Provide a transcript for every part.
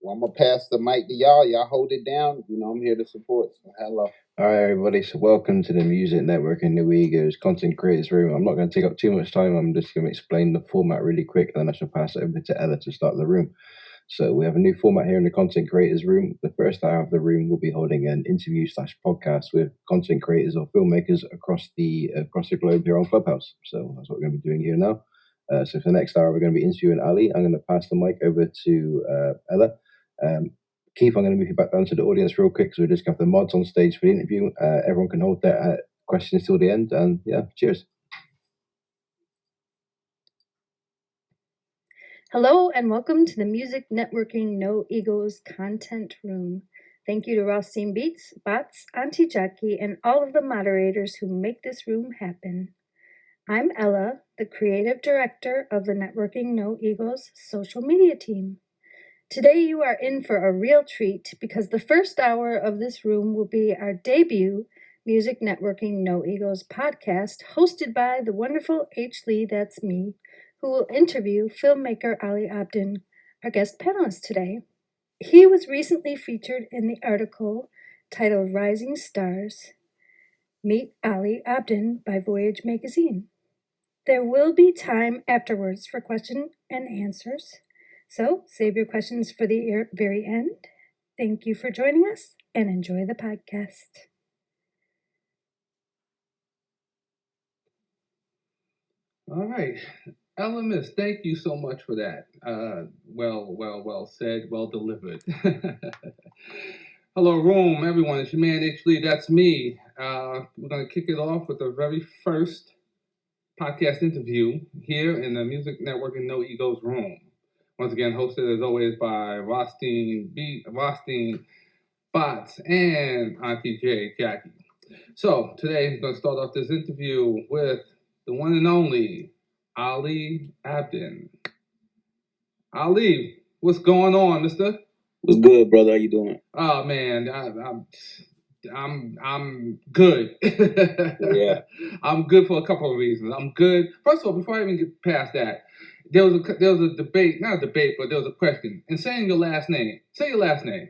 Well, I'm gonna pass the mic to y'all. Y'all hold it down. I'm here to support. So hello. All right, everybody. So welcome to the Music Network and New Egos Content Creators Room. I'm not going to take up too much time. I'm just going to explain the format really quick, and then I shall pass it over to Ella to start the room. So we have a new format here in the Content Creators Room. The first hour of the room will be holding an interview/podcast with content creators or filmmakers across the globe here on Clubhouse. So that's what we're going to be doing here now. So for the next hour, we're going to be interviewing Ali. I'm going to pass the mic over to Ella. Keith, I'm going to move you back down to the audience real quick because we just got the mods on stage for the interview. Everyone can hold their questions till the end, and yeah, cheers. Hello and welcome to the Music Networking No Egos Content Room. Thank you to Rothstein Beats, Bots, Auntie Jackie, and all of the moderators who make this room happen. I'm Ella, the creative director of the Networking No Egos social media team. Today you are in for a real treat because the first hour of this room will be our debut Music Networking No Egos podcast hosted by the wonderful H. Lee, that's me, who will interview filmmaker Ali Abdin, our guest panelist today. He was recently featured in the article titled Rising Stars, Meet Ali Abdin by Voyage magazine. There will be time afterwards for question and answers, so save your questions for the very end. Thank you for joining us and enjoy the podcast. All right. LMS, thank you so much for that. Well said, well delivered. Hello, room, everyone. It's your man, H. Lee. That's me. We're going to kick it off with the very first podcast interview here in the Music Networking No Egos room. Once again, hosted as always by Rothstein Bots, and Auntie Jackie. So today, I'm going to start off this interview with the one and only Ali Abdin. Ali, what's going on, mister? What's good, brother? How you doing? Oh man, I'm good. Yeah. I'm good for a couple of reasons. I'm good. First of all, before I even get past that, there was a debate, not a debate, but there was a question. In saying your last name, say your last name.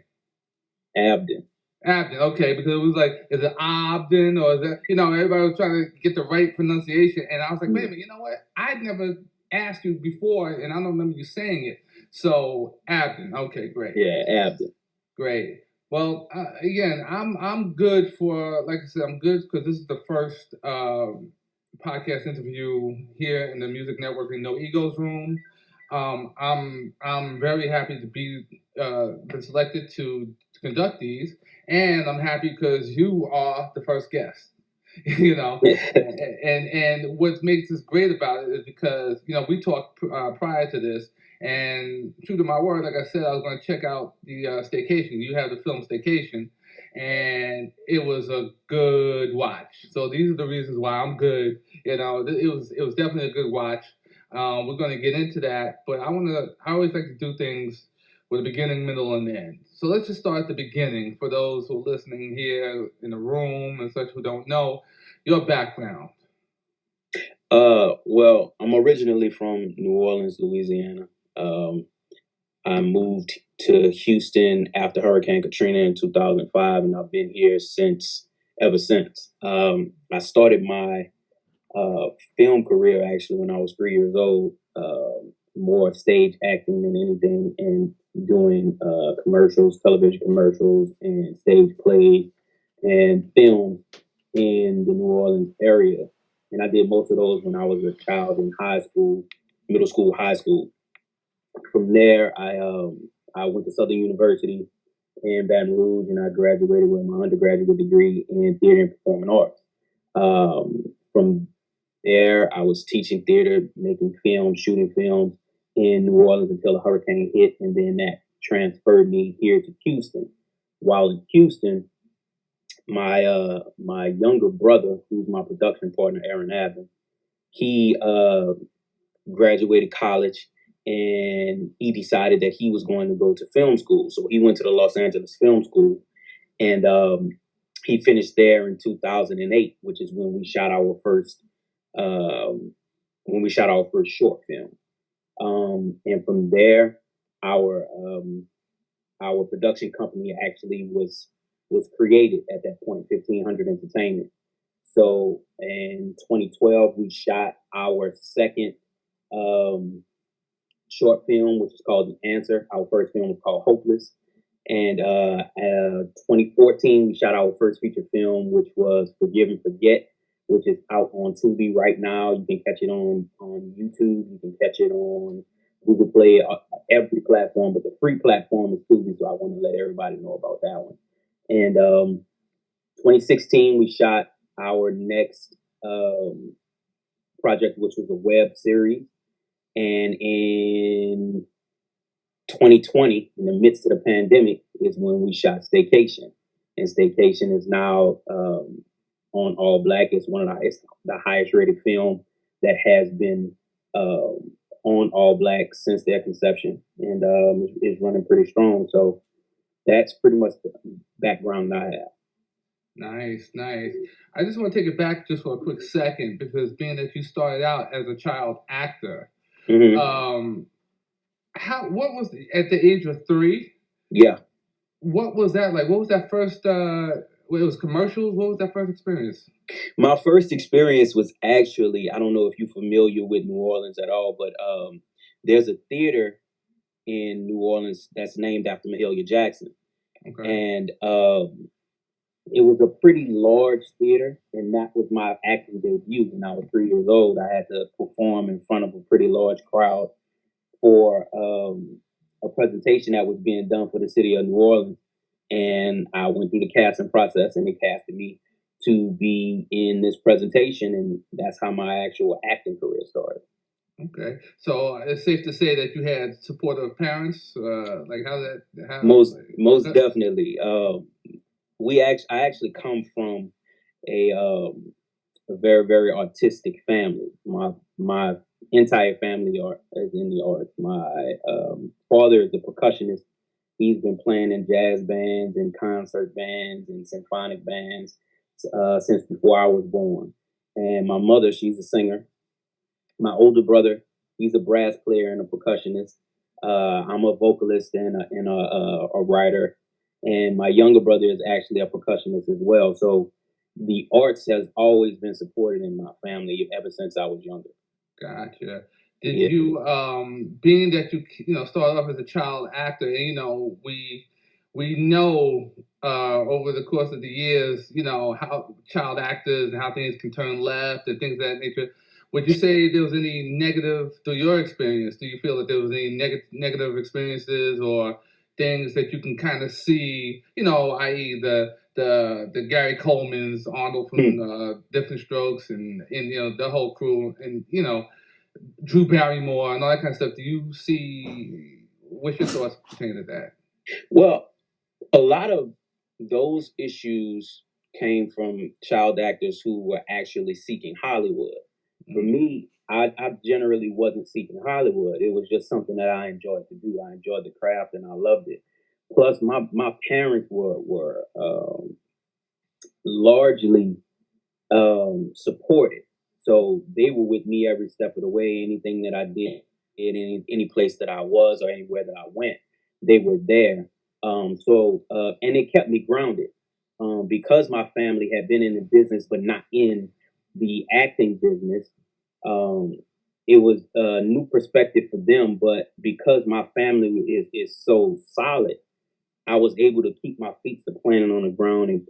Abdin. Abdin, okay, because it was like, is it Abdin or is it, everybody was trying to get the right pronunciation. And I was like, wait a minute, you know what? I'd never asked you before and I don't remember you saying it. So Abdin, okay, great. Yeah, Abdin. Great. Well, again, I'm good for, like I said, I'm good because this is the first podcast interview here in the Music Networking No Egos room. I'm very happy to be been selected to conduct these, and I'm happy because you are the first guest. And what makes this great about it is because we talked prior to this, and true to my word, like I said, I was going to check out the Staycation. You have the film Staycation, and it was a good watch. So these are the reasons why I'm good. It was definitely a good watch. We're going to get into that, but I always like to do things with a beginning, middle, and end. So let's just start at the beginning for those who are listening here in the room and such who don't know your background. Well, I'm originally from New Orleans, Louisiana. I moved to Houston after Hurricane Katrina in 2005, and I've been here ever since. I started my film career actually when I was 3 years old, more stage acting than anything, and doing commercials, television commercials, and stage plays and films in the New Orleans area. And I did most of those when I was a child in high school, middle school, high school. From there, I went to Southern University in Baton Rouge, and I graduated with my undergraduate degree in theater and performing arts. From there, I was teaching theater, making films, shooting films in New Orleans until the hurricane hit, and then that transferred me here to Houston. While in Houston, my younger brother, who's my production partner, Aaron Abdin, he graduated college, and he decided that he was going to go to film school. So he went to the Los Angeles Film School, and he finished there in 2008, which is when we shot our first short film. And from there, our our production company actually was created at that point, 1500 Entertainment. So in 2012, we shot our second short film, which is called The Answer. Our first film was called Hopeless. And 2014, we shot our first feature film, which was Forgive and Forget, which is out on Tubi right now. You can catch it on YouTube. You can catch it on Google Play, every platform, but the free platform is Tubi, so I want to let everybody know about that one. And 2016, we shot our next project, which was a web series. And in 2020, in the midst of the pandemic, is when we shot Staycation. And Staycation is now on All Black. It's the highest rated film that has been on All Black since their conception, and is running pretty strong. So that's pretty much the background I have. Nice. I just want to take it back just for a quick second, because being that you started out as a child actor, Mm-hmm. What was at the age of 3? Yeah. What was that like? What was that first? It was commercials. What was that first experience? My first experience was actually, I don't know if you're familiar with New Orleans at all, but there's a theater in New Orleans that's named after Mahalia Jackson. Okay. And it was a pretty large theater, and that was my acting debut. When I was 3 years old, I had to perform in front of a pretty large crowd for a presentation that was being done for the city of New Orleans. And I went through the casting process, and they casted me to be in this presentation, and that's how my actual acting career started. Okay, so it's safe to say that you had supportive parents. Like most definitely. I actually come from a very, very artistic family. My entire family is in the arts. My father is a percussionist. He's been playing in jazz bands and concert bands and symphonic bands since before I was born. And my mother, she's a singer. My older brother, he's a brass player and a percussionist. I'm a vocalist and a writer. And my younger brother is actually a percussionist as well. So the arts has always been supported in my family ever since I was younger. Gotcha. Did you, being that you started off as a child actor, and we know over the course of the years, how child actors and how things can turn left and things of that nature. Would you say there was any negative through your experience? Do you feel that there was any negative experiences or things that you can kind of see, i.e. the Gary Coleman's, Arnold from Different Strokes, and the whole crew, and Drew Barrymore and all that kind of stuff. Do you see, what's your thoughts pertaining to that? Well, a lot of those issues came from child actors who were actually seeking Hollywood. For me, I generally wasn't seeking Hollywood. It was just something that I enjoyed to do. I enjoyed the craft and I loved it. Plus, my parents were largely supportive. So they were with me every step of the way. Anything that I did, in any place that I was or anywhere that I went, they were there. And it kept me grounded. Because my family had been in the business but not in the acting business, it was a new perspective for them. But because my family is so solid, I was able to keep my feet planted on the ground and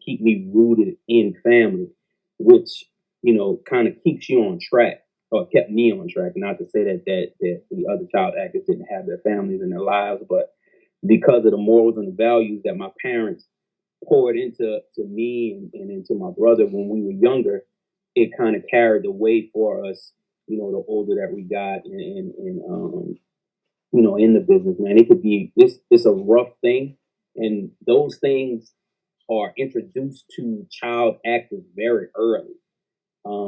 keep me rooted in family, which, kind of keeps you on track, or kept me on track. Not to say that the other child actors didn't have their families and their lives, but because of the morals and the values that my parents poured into me and into my brother when we were younger, it kind of carried the weight for us, the older that we got and in the business, man. It could be it's a rough thing, and those things are introduced to child actors very early,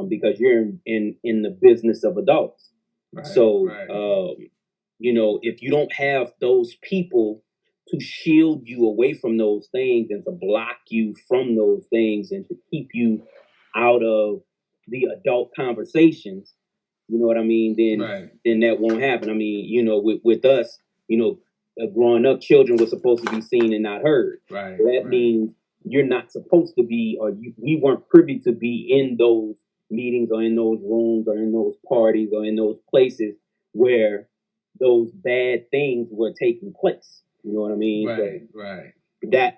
because you're in the business of adults. Right, so right. If you don't have those people to shield you away from those things and to block you from those things and to keep you out of the adult conversations, you know what I mean? Then that won't happen. I mean, with us, growing up, children were supposed to be seen and not heard. Right. That means you're not supposed to be, or we weren't privy to be in those meetings or in those rooms or in those parties or in those places where those bad things were taking place. You know what I mean? Right, right.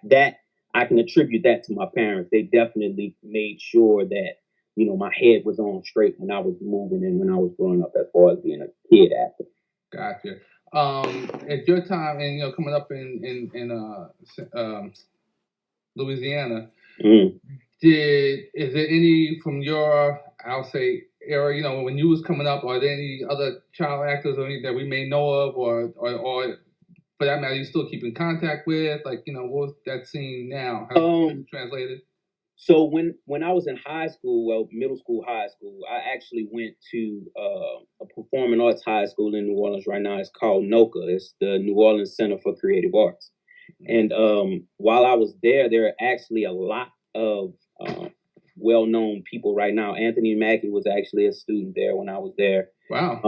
That I can attribute that to my parents. They definitely made sure that, you know, my head was on straight when I was moving and when I was growing up as far as being a kid actor. Gotcha. At your time, and you know, coming up in Louisiana, Mm. is there any from your, I'll say, era, you know, when you was coming up, are there any other child actors or any that we may know of, or for that matter, you still keep in contact with? Like, you know, what's that scene now? How translated? So when I was in high school, well, middle school, high school, I actually went to a performing arts high school in New Orleans right now. It's called NOCA. It's the New Orleans Center for Creative Arts. And while I was there are actually a lot of well-known people right now. Anthony Mackie was actually a student there when I was there. Wow.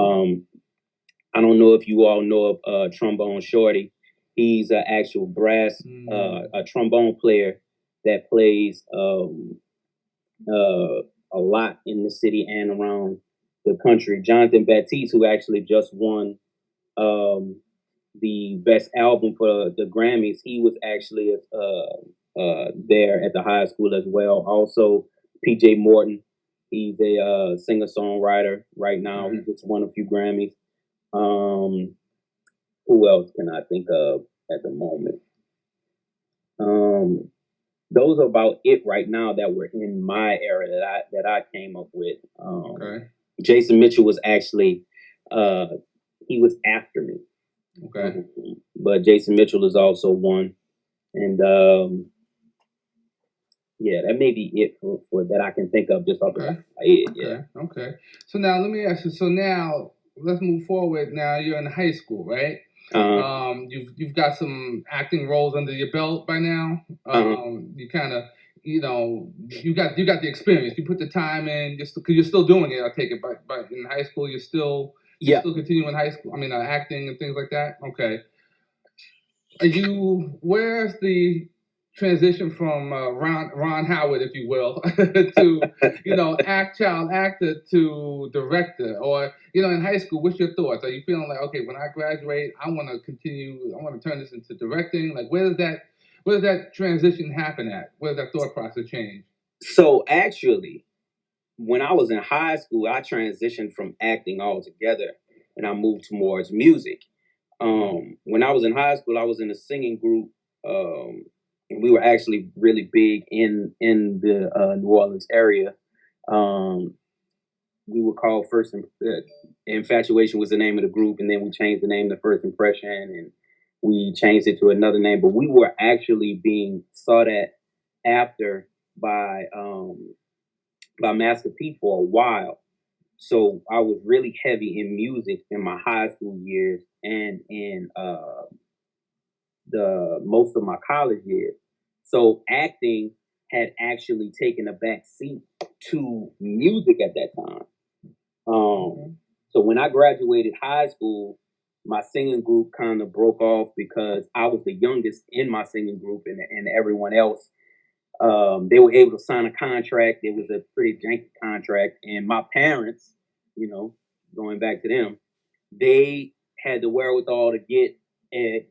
I don't know if you all know of Trombone Shorty. He's an actual brass, a trombone player that plays a lot in the city and around the country. Jonathan Baptiste, who actually just won the best album for the Grammys, he was actually there at the high school as well. Also, PJ Morton, he's a singer-songwriter right now. He just won a few Grammys. Who else can I think of at the moment? Those are about it right now that were in my era that I came up with. Jason Mitchell was actually he was after me. Okay. But Jason Mitchell is also one. And yeah, that may be it for that I can think of just off the top of my head. Yeah. Okay. So now let me ask you. So now let's move forward. Now you're in high school, right? You've got some acting roles under your belt by now. You kind of, you know, you got the experience. You put the time in, just because you're still doing it. I take it, but in high school you're still continuing high school. I mean, acting and things like that. Okay. Where's the transition from Ron Howard, if you will, to, you know, child actor to director? Or, you know, in high school, what's your thoughts? Are you feeling like, okay, when I graduate, I want to turn this into directing? Like, where does that transition happen at? Where does that thought process change? So actually, when I was in high school, I transitioned from acting altogether and I moved towards music. When I was in high school, I was in a singing group. And we were actually really big in the New Orleans area. We were called Infatuation was the name of the group, and then we changed the name to First Impression, and we changed it to another name. But we were actually being sought after by Master P for a while. So I was really heavy in music in my high school years and in the most of my college years. So acting had actually taken a back seat to music at that time. So when I graduated high school, my singing group kind of broke off because I was the youngest in my singing group, and everyone else, they were able to sign a contract. It was a pretty janky contract, and my parents, you know, going back to them, they had the wherewithal to get a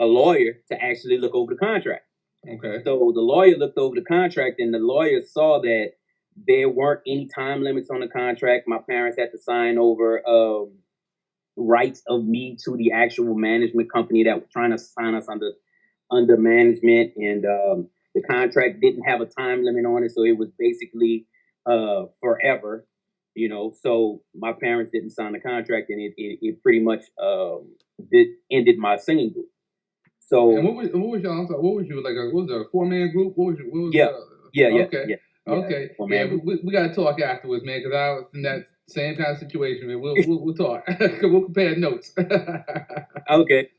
lawyer to actually look over the contract. Okay. So the lawyer looked over the contract, and the lawyer saw that there weren't any time limits on the contract. My parents had to sign over rights of me to the actual management company that was trying to sign us under management, and the contract didn't have a time limit on it, so it was basically forever. You know, so my parents didn't sign the contract, and it pretty much ended my singing group. So, and what was y'all? I'm sorry, what was you like? What was it, a 4-man group? Okay. Okay. Yeah, we got to talk afterwards, man, because I was in that same kind of situation, man. We'll talk. We'll compare notes. Okay.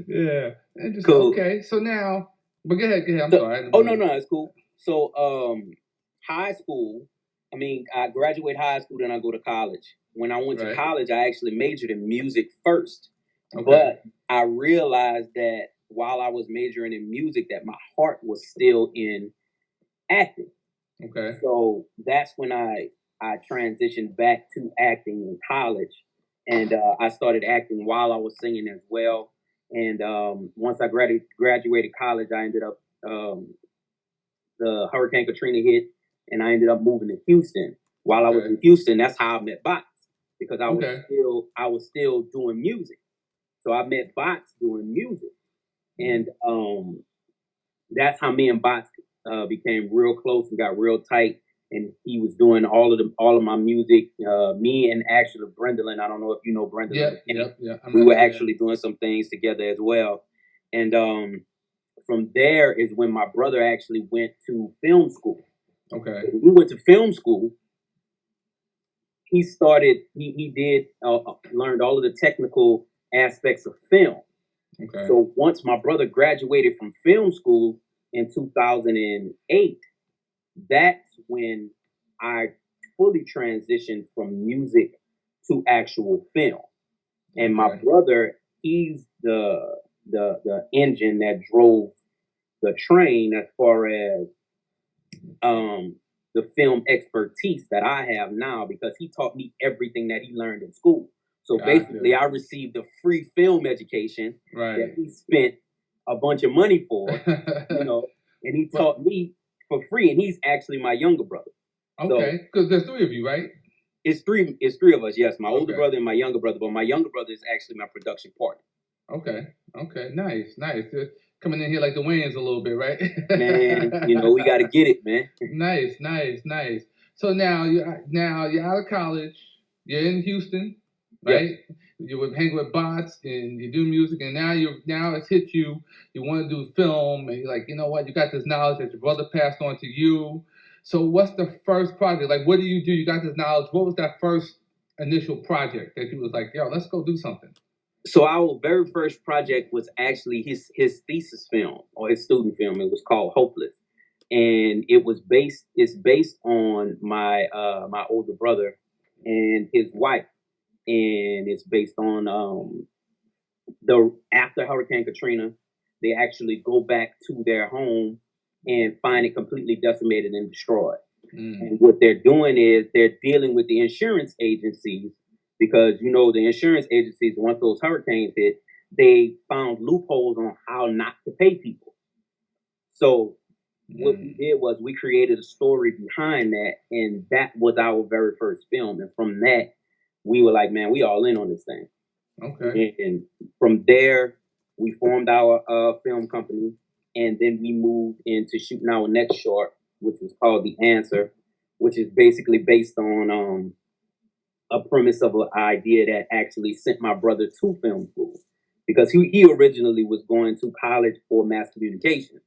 Yeah. Interesting. Cool. Okay. So now, but go ahead. I'm sorry. Oh, no, it's cool. So, high school, I mean, I graduate high school, then I go to college. When I went to college, I actually majored in music first. Okay. But I realized that while I was majoring in music, that my heart was still in acting. Okay. So that's when I transitioned back to acting in college, and I started acting while I was singing as well. And once I graduated college, I ended up the Hurricane Katrina hit, and I ended up moving to Houston. While I was in Houston, that's how I met Bots, because I was still doing music. So I met Bots doing music, and that's how me and Bots became real close and got real tight. And he was doing all of my music. Me and actually Brendolyn, I don't know if you know Brendolyn. Yeah. We were actually doing some things together as well. And from there is when my brother actually went to film school. Okay. So when we went to film school, he did learned all of the technical aspects of film. Okay. So once my brother graduated from film school in 2008, that's when I fully transitioned from music to actual film. And my brother, he's the engine that drove the train as far as the film expertise that I have now, because he taught me everything that he learned in school. So basically, I received a free film education that he spent a bunch of money for, and he taught me for free. And he's actually my younger brother. Okay, because there's three of you, right? It's three of us. Yes, my older brother and my younger brother. But my younger brother is actually my production partner. Okay, nice. Coming in here like the Wayans a little bit, right? Man, we got to get it, man. Nice. So now you're out of college. You're in Houston, right? Yep. You were hanging with Bots and you do music, and now it's hit you. You want to do film, and you're like, you know what? You got this knowledge that your brother passed on to you. So what's the first project? Like, what do? You got this knowledge. What was that first initial project that you was like, yo, let's go do something? So our very first project was actually his thesis film, or his student film. It was called Hopeless, and it's based on my my older brother and his wife, and it's based on the after Hurricane Katrina, they actually go back to their home and find it completely decimated and destroyed. And what they're doing is they're dealing with the insurance agencies, because the insurance agencies, once those hurricanes hit, they found loopholes on how not to pay people. So what we did was we created a story behind that, and that was our very first film. And from that, we were like, man, we all in on this thing. Okay. And from there, we formed our film company, and then we moved into shooting our next short, which was called The Answer, which is basically based on a premise of an idea that actually sent my brother to film school, because he originally was going to college for mass communication,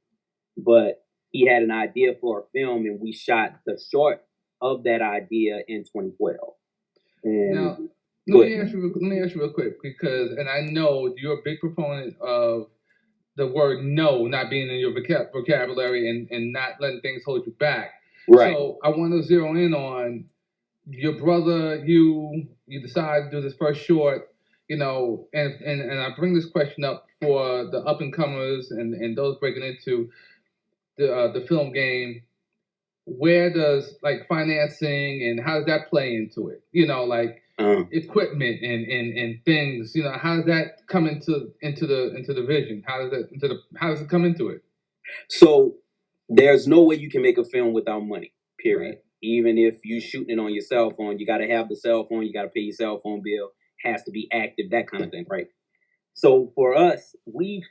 but he had an idea for a film, and we shot the short of that idea in 2012. And now, let me ask you real quick, because, and I know you're a big proponent of the word no not being in your vocabulary and not letting things hold you back. Right. So I want to zero in on your brother. You decide to do this first short, and I bring this question up for the up and comers and those breaking into the film game. Where does like financing and how does that play into it? Equipment and things. How does that come into the vision? How does it come into it? So there's no way you can make a film without money. Period. Right. Even if you're shooting it on your cell phone, you got to have the cell phone. You got to pay your cell phone bill. Has to be active. That kind of thing, right? So for us, we've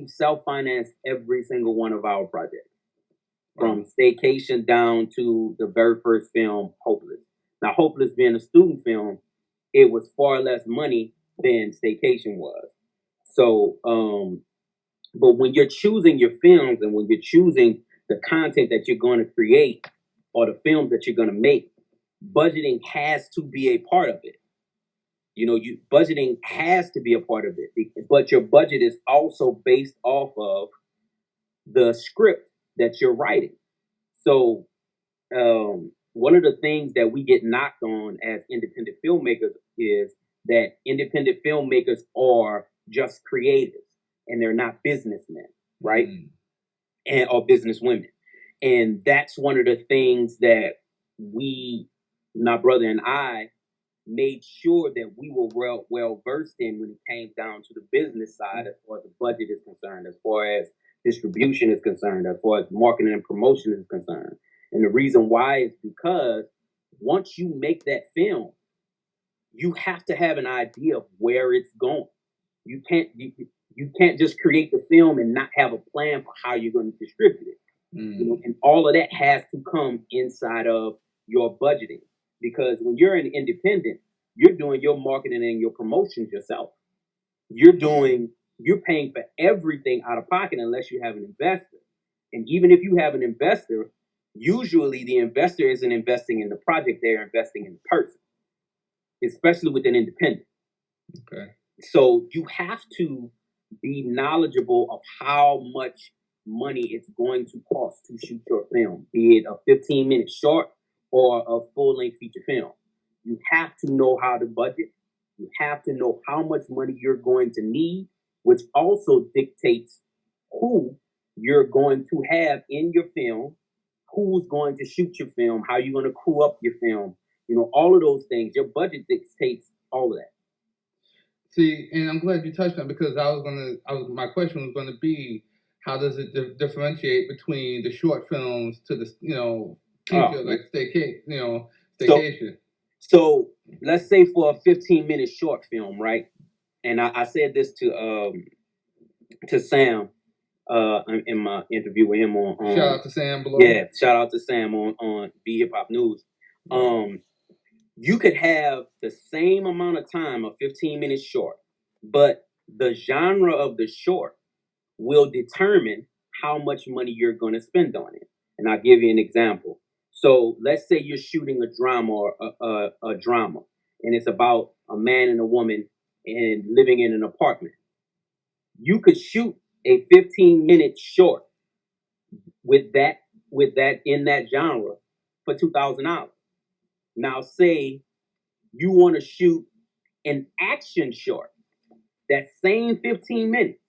self-financed every single one of our projects. From Staycation down to the very first film, Hopeless. Now, Hopeless being a student film, it was far less money than Staycation was. So, but when you're choosing your films and when you're choosing the content that you're going to create or the films that you're going to make, budgeting has to be a part of it. Budgeting has to be a part of it, but your budget is also based off of the script that you're writing. So one of the things that we get knocked on as independent filmmakers is that independent filmmakers are just creators and they're not businessmen, right? And or businesswomen. And that's one of the things that my brother and I, made sure that we were well versed in when it came down to the business side, as far as the budget is concerned, as far as distribution is concerned, as far as marketing and promotion is concerned. And the reason why is because once you make that film, you have to have an idea of where it's going. You can't just create the film and not have a plan for how you're going to distribute it. You know, and all of that has to come inside of your budgeting, because when you're an independent, you're doing your marketing and your promotions yourself. You're paying for everything out of pocket unless you have an investor. And even if you have an investor, usually the investor isn't investing in the project, they're investing in the person, especially with an independent. Okay. So you have to be knowledgeable of how much money it's going to cost to shoot your film, be it a 15-minute short or a full-length feature film. You have to know how to budget. You have to know how much money you're going to need, which also dictates who you're going to have in your film, who's going to shoot your film, how you're going to crew up your film. You know, all of those things. Your budget dictates all of that. See, and I'm glad you touched on it, because my question was going to be, how does it differentiate between the short films to the feature like Staycation? So let's say for a 15-minute short film, right? And I said this to Sam in my interview with him on shout out to Sam below. Yeah, shout out to Sam on V Hip Hop News. You could have the same amount of time, a 15-minute short, but the genre of the short will determine how much money you're going to spend on it. And I'll give you an example. So let's say you're shooting a drama or a drama, and it's about a man and a woman and living in an apartment. You could shoot a 15-minute short with that in that genre for $2,000. Now say you want to shoot an action short, that same 15 minutes,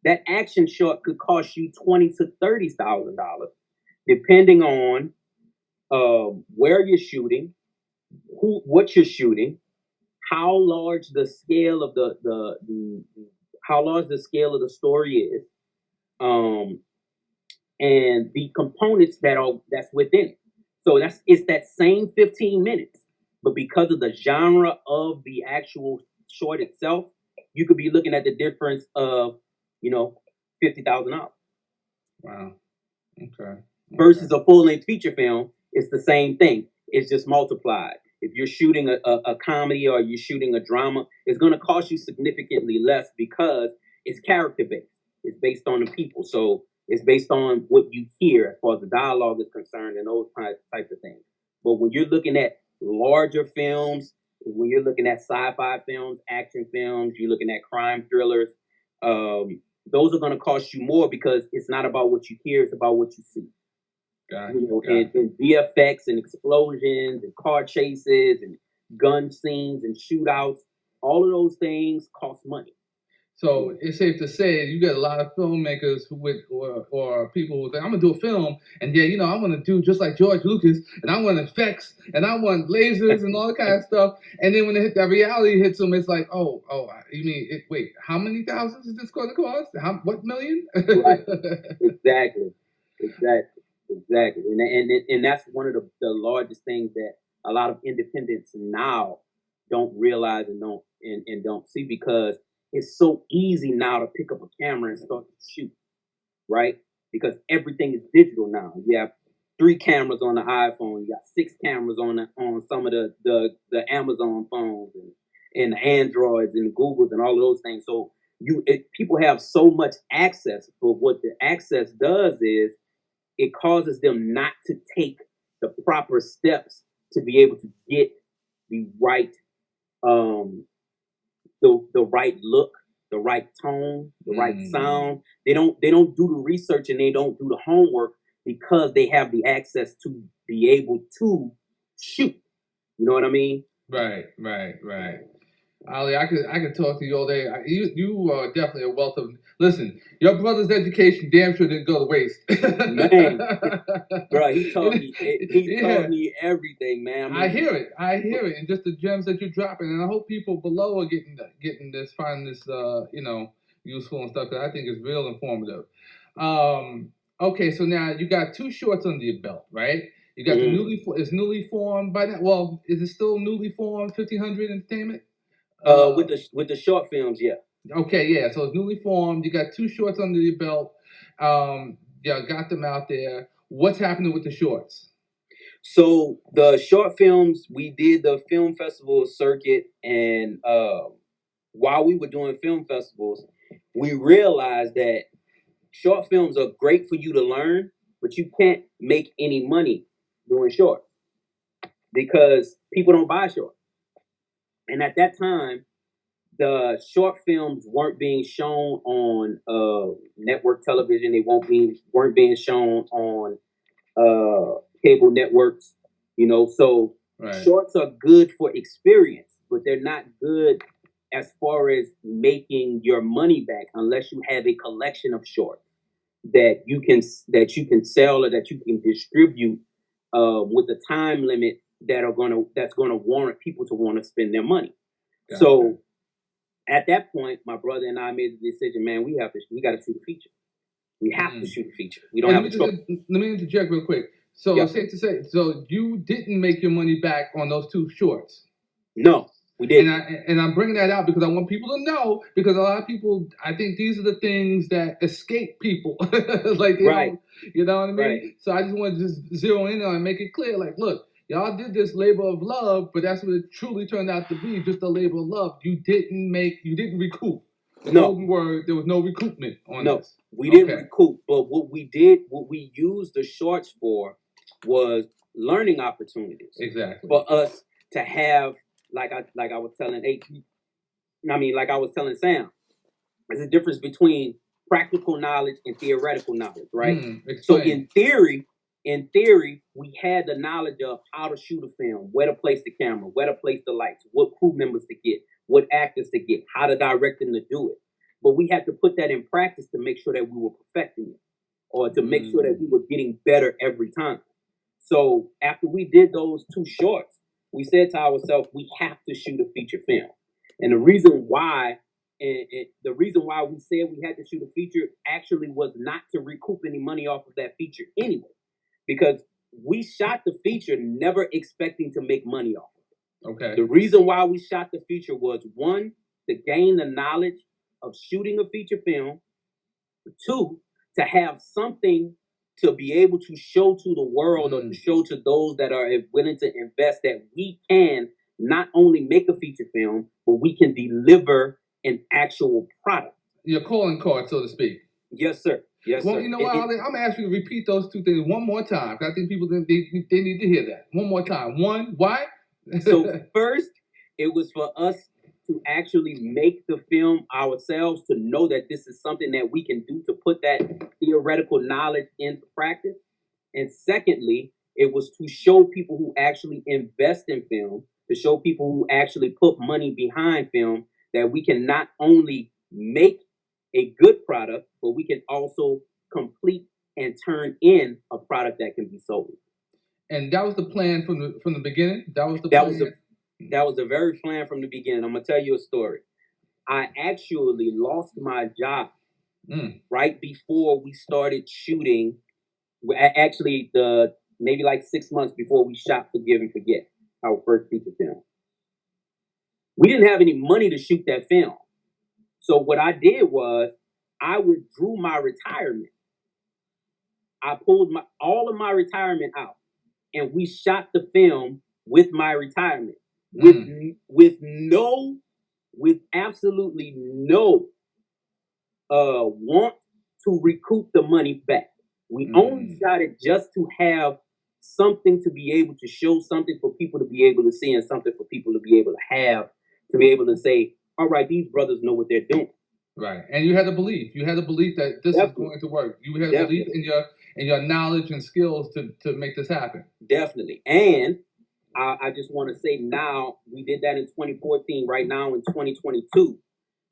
that action short could cost you $20,000 to $30,000, depending on where you're shooting, what you're shooting, how large the scale of the story is, and the components that's within it. So it's that same 15 minutes, but because of the genre of the actual short itself, you could be looking at the difference of $50,000. Wow. Okay. Versus a full-length feature film, it's the same thing. It's just multiplied. If you're shooting a comedy or you're shooting a drama, it's going to cost you significantly less because it's character-based. It's based on the people. So it's based on what you hear as far as the dialogue is concerned and those types of things. But when you're looking at larger films, when you're looking at sci-fi films, action films, you're looking at crime thrillers, those are going to cost you more because it's not about what you hear, it's about what you see. And VFX and explosions and car chases and gun scenes and shootouts, all of those things cost money. So it's safe to say you get a lot of filmmakers or people who say, I'm gonna do a film, and I want to do just like George Lucas, and I want effects, and I want lasers and all that kind of stuff. And then when that reality hits them, it's like, you mean wait, how many thousands is this going to cost? What million? Right. Exactly. And that's one of the largest things that a lot of independents now don't realize and don't see, because it's so easy now to pick up a camera and start to shoot, right? Because everything is digital now. You have 3 cameras on the iPhone. You got 6 cameras on some of the Amazon phones and the Androids and the Googles and all of those things. So people have so much access. But what the access does is it causes them not to take the proper steps to be able to get the right the right look, the right tone, the right sound. They don't do the research and they don't do the homework because they have the access to be able to shoot. You know what I mean? Right. Ali, I could talk to you all day. You are definitely a wealth of. Listen, your brother's education damn sure didn't go to waste. Man, bro, he taught me. He Yeah. taught me everything, man. I hear it, and just the gems that you're dropping, and I hope people below are getting this, finding this, useful and stuff that I think is real informative. Okay, so now you got 2 shorts under your belt, right? You got the newly formed by now. Well, is it still newly formed 1500 Entertainment? With the short films, yeah. Okay, yeah. So it's newly formed. You got 2 shorts under your belt. Got them out there. What's happening with the shorts? So the short films, we did the film festival circuit, and while we were doing film festivals, we realized that short films are great for you to learn, but you can't make any money doing shorts because people don't buy shorts. And at that time, the short films weren't being shown on network television. They weren't being shown on cable networks. So Right. Shorts are good for experience, but they're not good as far as making your money back unless you have a collection of shorts that you can sell or that you can distribute with a time limit that's gonna warrant people to want to spend their money. Gotcha. So at that point, my brother and I made the decision, man, we got to shoot a feature. We have to shoot a feature. We don't have a choice. Let me interject real quick. So Yeah. safe to say, so you didn't make your money back on those 2 shorts. No, we didn't. And I'm bringing that out because I want people to know, because a lot of people, I think these are the things that escape people. Like, Right. You know what I mean? Right. So I just want to just zero in on and make it clear. Like, look, y'all did this labor of love, but that's what it truly turned out to be, just a labor of love. You didn't recoup. The golden word, there was no recoupment on this. We didn't recoup, but what we used the shorts for was learning opportunities. Exactly. For us to have, like I was telling Sam, there's a difference between practical knowledge and theoretical knowledge, right? So in theory, we had the knowledge of how to shoot a film, where to place the camera, where to place the lights, what crew members to get, what actors to get, how to direct them to do it. But we had to put that in practice to make sure that we were perfecting it, or to make sure that we were getting better every time. So after we did those 2 shorts, we said to ourselves, we have to shoot a feature film. And the reason why we said we had to shoot a feature actually was not to recoup any money off of that feature anyway, because we shot the feature never expecting to make money off of it. Okay. The reason why we shot the feature was, 1, to gain the knowledge of shooting a feature film, 2, to have something to be able to show to the world or to show to those that are willing to invest that we can not only make a feature film, but we can deliver an actual product. Your calling card, so to speak. Yes, sir. Yes, well, sir. You know what? I'm going to ask you to repeat those 2 things one more time, because I think people, they need to hear that. One more time. 1, why? So first, it was for us to actually make the film ourselves, to know that this is something that we can do, to put that theoretical knowledge into practice. And secondly, it was to show people who actually invest in film, to show people who actually put money behind film, that we can not only make a good product, but we can also complete and turn in a product that can be sold. And that was the plan from the beginning? That was the very plan from the beginning. I'm going to tell you a story. I actually lost my job right before we started shooting. Actually, maybe like 6 months before we shot Forgive and Forget, our first feature film. We didn't have any money to shoot that film. So what I did was I withdrew my retirement. I pulled all of my retirement out, and we shot the film with my retirement. With absolutely no want to recoup the money back. We only shot it just to have something to be able to show, something for people to be able to see, and something for people to be able to have, to be able to say, all right, these brothers know what they're doing. Right. And you had a belief. You had a belief that this is going to work. You had a belief in your knowledge and skills to make this happen. Definitely. And I just want to say now, we did that in 2014. Right now in 2022,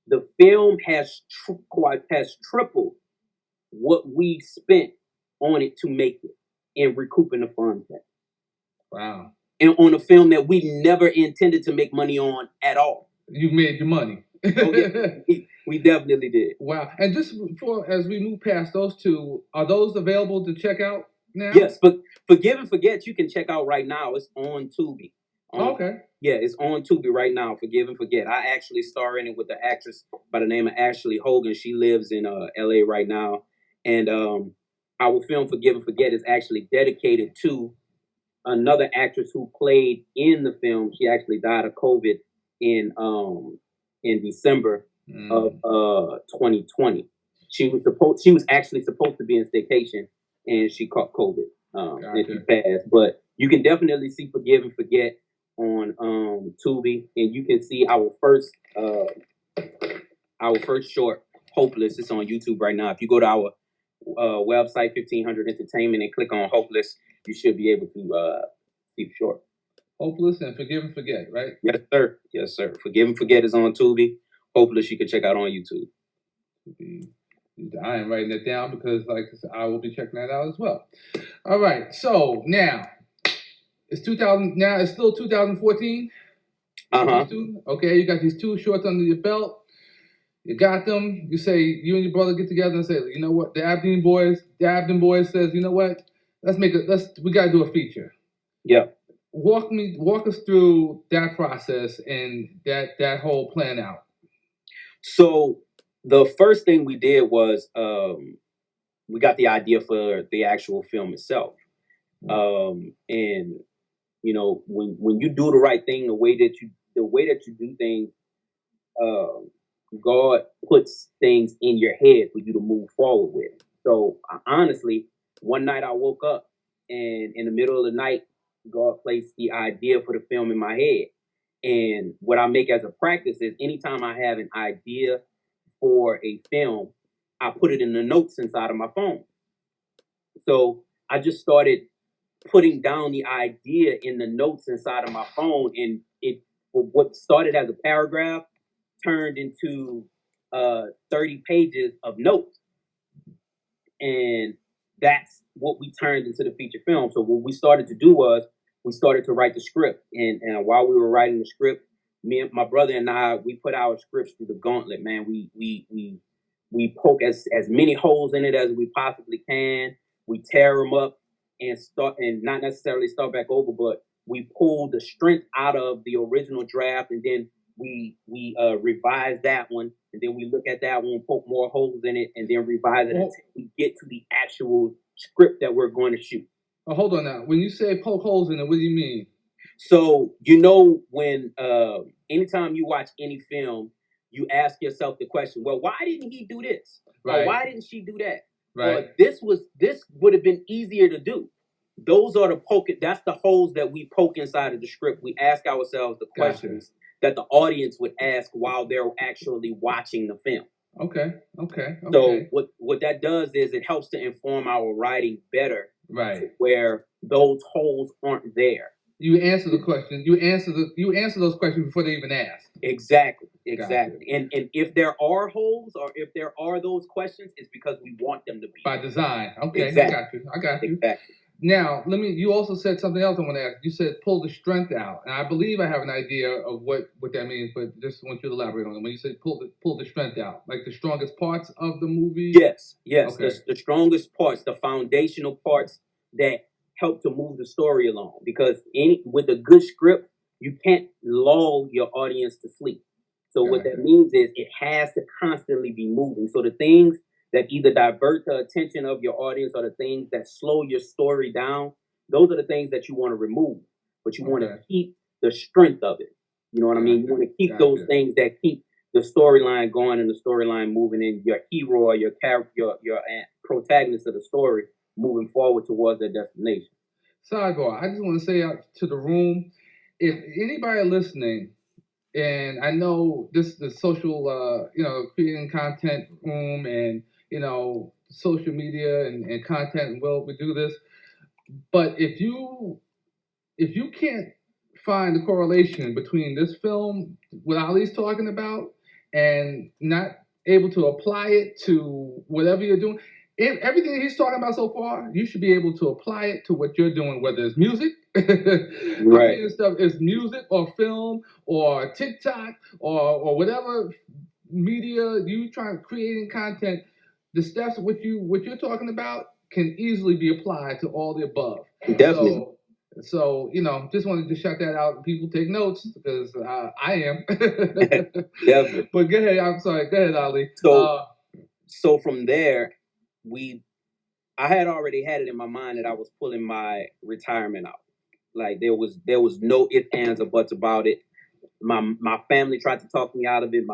the film has tripled what we spent on it to make it and recouping the funds back. Wow. And on a film that we never intended to make money on at all. You made your money. Oh, yeah, we definitely did. Wow. And just as we move past those two, are those available to check out now? Yes, but Forgive and Forget you can check out right now. It's on Tubi. Okay. Yeah, it's on Tubi right now. Forgive and Forget. I actually star in it with the actress by the name of Ashley Hogan. She lives in LA right now. And our film Forgive and Forget is actually dedicated to another actress who played in the film. She actually died of COVID in December of 2020. She was actually supposed to be in Staycation, and she caught COVID and she passed. But you can definitely see Forgive and Forget on Tubi, and you can see our first short, Hopeless. It's on YouTube right now. If you go to our website 1500 Entertainment and click on Hopeless, you should be able to see the short. Hopeless and Forgive and Forget, right? Yes, sir. Yes, sir. Forgive and Forget is on Tubi. Hopeless you can check out on YouTube. I am writing that down because, like I said, I will be checking that out as well. All right. So now it's 2000. Now it's still 2014. Okay, you got these two shorts under your belt. You got them. You say you and your brother get together and say, you know what, the Abdin boys says, you know what, we gotta do a feature. Yeah. Walk us through that process and that whole plan out. So the first thing we did was we got the idea for the actual film itself. And you know, when you do the right thing, the way that you do things, God puts things in your head for you to move forward with. So honestly, one night I woke up and in the middle of the night, God placed the idea for the film in my head. And what I make as a practice is anytime I have an idea for a film, I put it in the notes inside of my phone. So I just started putting down the idea in the notes inside of my phone, and what started as a paragraph turned into 30 pages of notes. And that's what we turned into the feature film. So what we started to do was we started to write the script. And while we were writing the script, my brother and I, we put our scripts through the gauntlet, man. We poke as many holes in it as we possibly can. We tear them up and not necessarily start back over, but we pull the strength out of the original draft, and then we revise that one, and then we look at that one, poke more holes in it, and then revise it until we get to the actual script that we're going to shoot. Oh, hold on now. When you say poke holes in it, what do you mean? So, you know, when anytime you watch any film, you ask yourself the question, well, why didn't he do this? Right. Or why didn't she do that? Right. Or this would have been easier to do. Those are that's the holes that we poke inside of the script. We ask ourselves the questions that the audience would ask while they're actually watching the film. Okay. So what that does is it helps to inform our writing better. Right. Where those holes aren't there. You answer the question. You answer those questions before they even ask. Exactly. Gotcha. And if there are holes or if there are those questions, it's because we want them to be by design. Okay, exactly. I got you. Exactly. Now, you also said something else I want to ask. You said pull the strength out. And I believe I have an idea of what that means, but just want you to elaborate on it. When you say pull the strength out, like the strongest parts of the movie? Yes. Okay. The strongest parts, the foundational parts that help to move the story along. Because with a good script, you can't lull your audience to sleep. So what that means is it has to constantly be moving. So the things that either divert the attention of your audience or the things that slow your story down, those are the things that you want to remove. But you want to keep the strength of it. You know what I mean? You want to keep those things that keep the storyline going and the storyline moving, and your hero or your character, your protagonist of the story moving forward towards their destination. Sidebar, I just want to say out to the room, if anybody listening, and I know this is the social, creating content room and, social media and content, well, we do this. But if you can't find the correlation between this film, what Ali's talking about, and not able to apply it to whatever you're doing. Everything that he's talking about so far, you should be able to apply it to what you're doing, whether it's music, Right. stuff is music or film or TikTok or whatever media you trying creating content. The steps what you're talking about can easily be applied to all the above. Definitely. So just wanted to shout that out. People take notes because I am. Definitely. But go ahead. I'm sorry. Go ahead, Ali. So from there, I had already had it in my mind that I was pulling my retirement out. Like there was no ifs, ands, or buts about it. My family tried to talk me out of it.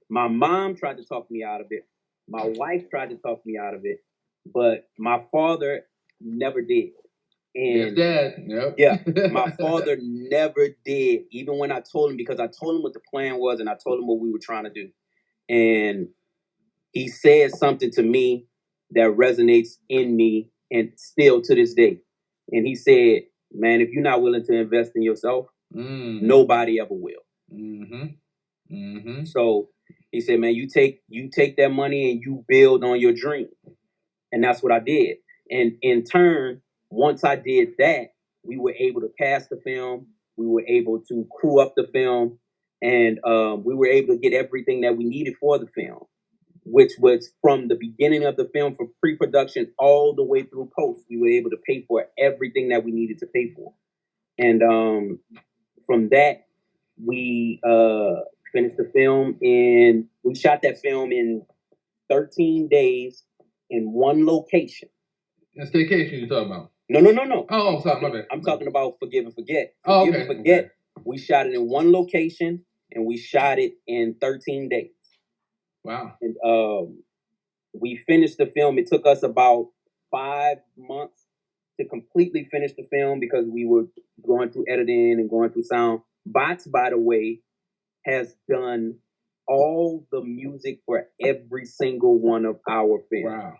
My mom tried to talk me out of it. My wife tried to talk me out of it, but my father never did. And Dad, yep. Yeah, my father never did. Even when I told him, because I told him what the plan was and I told him what we were trying to do, and he said something to me that resonates in me and still to this day. And he said, "Man, if you're not willing to invest in yourself, nobody ever will." So he said, "Man, you take that money and you build on your dream." And that's what I did. And in turn, once I did that, we were able to cast the film. We were able to crew up the film, and we were able to get everything that we needed for the film, which was from the beginning of the film for pre-production all the way through post. We were able to pay for everything that we needed to pay for. And from that, we finished the film, and we shot that film in 13 days in one location. The Staycation you're talking about? No. Oh, sorry, my bad. I'm talking about Forgive and Forget. Oh, Forgive and Forget. Okay. We shot it in one location, and we shot it in 13 days. Wow. And we finished the film. It took us about 5 months to completely finish the film because we were going through editing and going through sound. Bots, by the way, has done all the music for every single one of our films.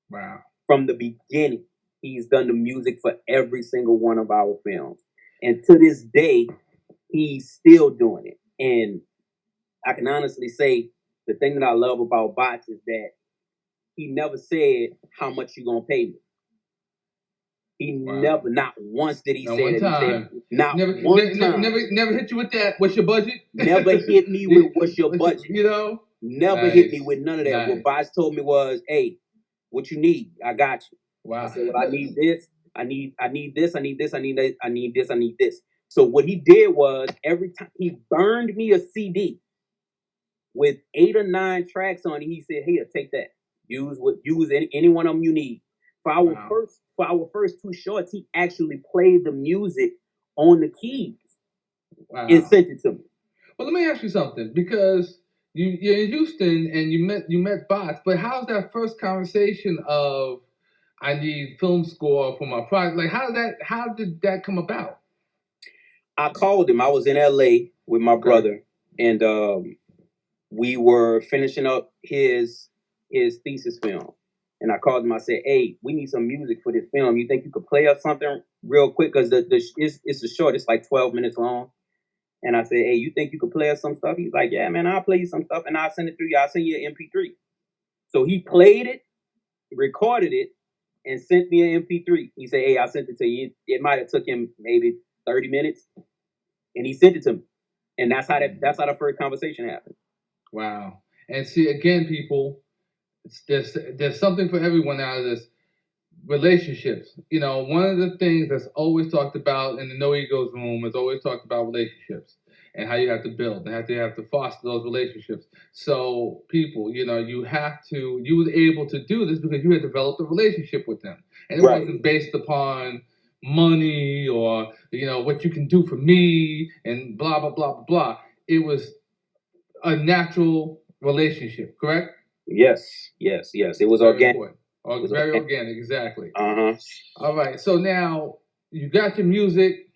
Wow. From the beginning, he's done the music for every single one of our films. And to this day, he's still doing it. And I can honestly say the thing that I love about Bots is that he never said how much you gonna pay me. He never, not once did he say that. Not one time. Never hit you with that. What's your budget? Never hit me with what's your budget. Never hit me with none of that. Nice. What Bots told me was, "Hey, what you need? I got you." Wow. I said, "Well, I need this. I need this. I need this. I need this. I need this. I need this." So what he did was every time he burned me a CD with 8 or 9 tracks on it, he said, "Here, take that. Use any one of them you need." For our first 2 shorts, he actually played the music on the keys and sent it to me. Well, let me ask you something, because you're in Houston and you met Bots, but how's that first conversation of I need film score for my project? Like how did that come about? I called him. I was in LA with my brother, and we were finishing up his thesis film. And I called him. I said, "Hey, we need some music for this film. You think you could play us something real quick? Because it's a short. It's like 12 minutes long." And I said, "Hey, you think you could play us some stuff?" He's like, "Yeah, man, I'll play you some stuff, and I'll send it through you. I'll send you an MP3. So he played it, recorded it, and sent me an MP3. He said, "Hey, I sent it to you." It might have took him maybe 30 minutes, and he sent it to me. And that's how the first conversation happened. Wow. And see, again, people, there's something for everyone out of this. Relationships. One of the things that's always talked about in the No Egos room is always talked about relationships and how you have to build and you have to foster those relationships. So people, you was able to do this because you had developed a relationship with them. And it wasn't based upon money or, what you can do for me and blah, blah, blah, blah, blah. It was a natural relationship, correct? Yes. It was organic. Very organic, exactly. All right. So now you got your music,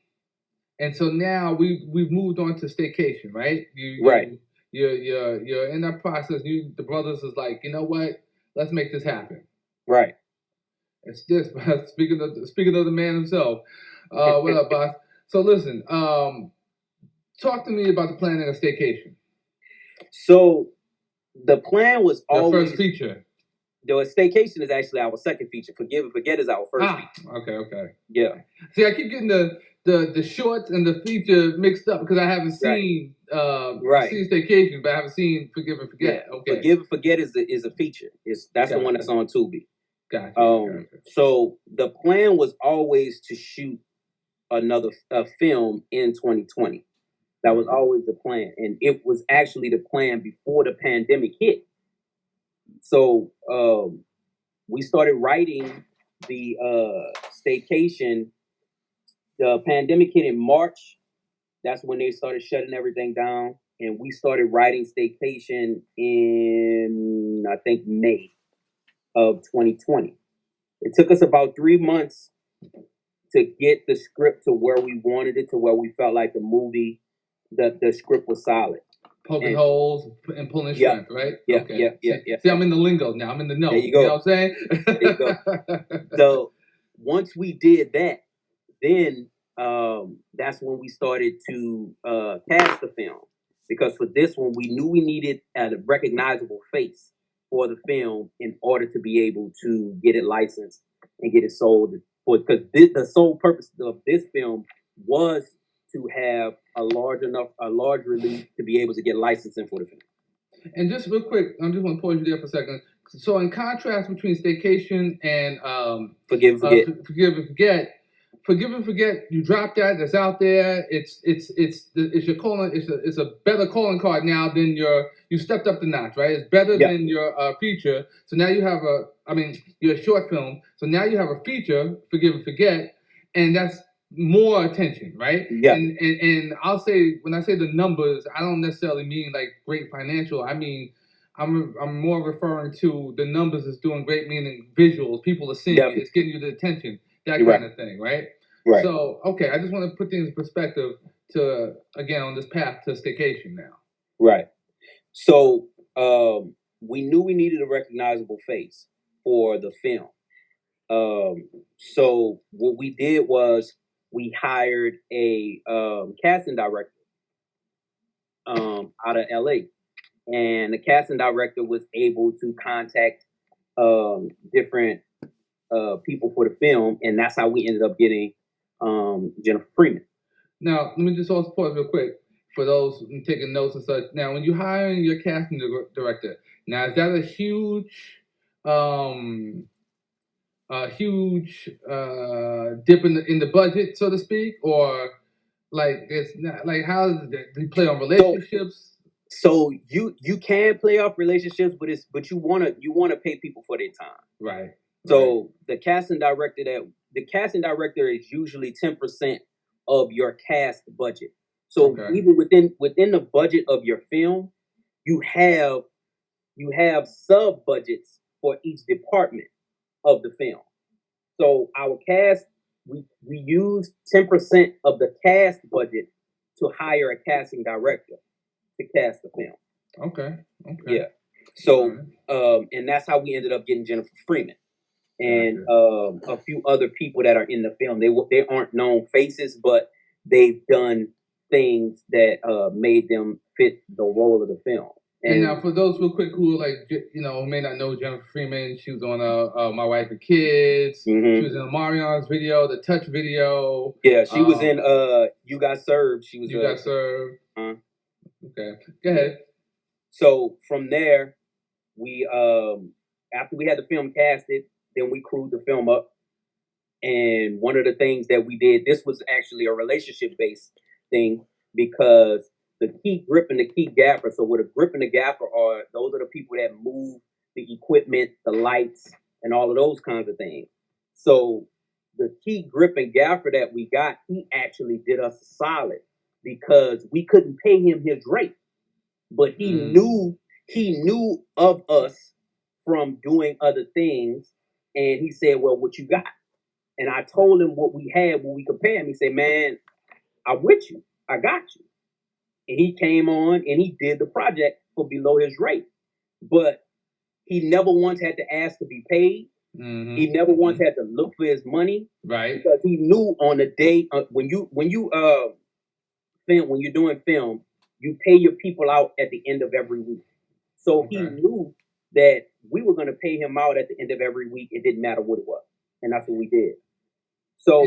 and so now we've moved on to Staycation, right? You're in that process. The brothers is like, you know what? Let's make this happen. Right. It's this. Speaking of the man himself. What up, boss? So listen, talk to me about the planning of Staycation. So the plan was Your always first feature. the Staycation is actually our second feature. Forgive and Forget is our first feature. Okay. Yeah. See, I keep getting the shorts and the feature mixed up because I haven't seen Right. seen Staycation, but I haven't seen Forgive and Forget. Yeah. Okay. Forgive and Forget is a feature. That's the one that's on Tubi. Gotcha. So the plan was always to shoot another film in 2020. That was always the plan, and it was actually the plan before the pandemic hit. So we started writing the Staycation. The pandemic hit in March. That's when they started shutting everything down, and we started writing Staycation in, I think, May of 2020. It took us about 3 months to get the script to where we wanted it, to where we felt like the movie, the script was solid. Poking holes and pulling strength, right? Yeah, okay. yeah. See, I'm in the lingo now. I'm in the know. There you go. You know what I'm saying? There you go. So once we did that, then that's when we started to cast the film. Because for this one, we knew we needed a recognizable face for the film in order to be able to get it licensed and get it sold. Because the sole purpose of this film was to have a large release to be able to get licensing for the film. And just real quick, I just want to pause you there for a second. So in contrast between Staycation and Forgive and Forget. Forgive and Forget, you drop that's out there. It's your calling. It's a better calling card now than you stepped up the notch, right? It's better than your feature. So now you have your short film. So now you have a feature, Forgive and Forget, and that's more attention, right? Yeah. And I'll say, when I say the numbers, I don't necessarily mean like great financial. I mean, I'm more referring to the numbers is doing great, meaning visuals. People are seeing it. It's getting you the attention. That kind of thing, right? Right. So, okay, I just want to put things in perspective to, again, on this path to Staycation now. Right. So, we knew we needed a recognizable face for the film. So what we did was we hired a casting director out of LA. And the casting director was able to contact different people for the film, and that's how we ended up getting Jennifer Freeman. Now, let me just also pause real quick for those taking notes and such. Now, when you're hiring your casting director, now is that a huge dip in the budget, so to speak, or like it's not like how do you play on relationships? So you can play off relationships, but you wanna pay people for their time, right? So the casting director is usually 10% of your cast budget. So even within the budget of your film, you have sub budgets for each department of the film. So our cast, we use 10% of the cast budget to hire a casting director to cast the film. Okay. Yeah. So and that's how we ended up getting Jennifer Freeman and a few other people that are in the film. They aren't known faces, but they've done things that made them fit the role of the film. And now, for those real quick who may not know Jennifer Freeman, she was on My Wife and Kids. Mm-hmm. She was in Marion's video, the Touch video. Yeah, she was in You Got Served. She was You Got Served. Okay, go ahead. So from there, we after we had the film casted, then we crewed the film up. And one of the things that we did, this was actually a relationship-based thing, because the key grip and the key gaffer. So what a grip and the gaffer are, those are the people that move the equipment, the lights, and all of those kinds of things. So the key grip and gaffer that we got, he actually did us solid because we couldn't pay him his rate, but he knew of us from doing other things, and he said, "Well, what you got?" And I told him what we had, what we could pay him. He said, "Man, I'm with you. I got you." And he came on and he did the project for below his rate. But he never once had to ask to be paid. Mm-hmm. He never once had to look for his money, Right. because he knew on the day when you're doing film, you pay your people out at the end of every week. So he Okay. knew that we were going to pay him out at the end of every week. It didn't matter what it was, and that's what we did. So,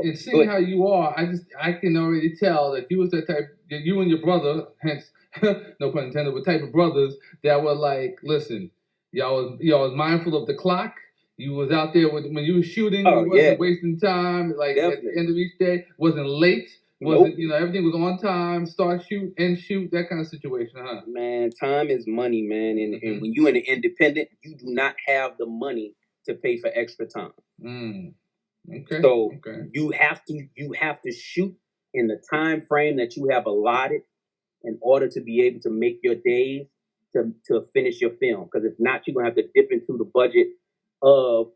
And seeing how you are, I can already tell that you was that type. That you and your brother, hence no pun intended, but type of brothers that were like, listen, y'all was mindful of the clock. You was out there when you were shooting. Oh, you wasn't yeah. wasting time. Like at Definitely. the end of each day, wasn't late. Nope. Wasn't everything was on time. Start shoot, end shoot, that kind of situation, huh? Man, time is money, man, and when you're an independent, you do not have the money to pay for extra time. Okay. So Okay. you have to shoot in the time frame that you have allotted in order to be able to make your days to finish your film. Because if not, you're gonna have to dip into the budget of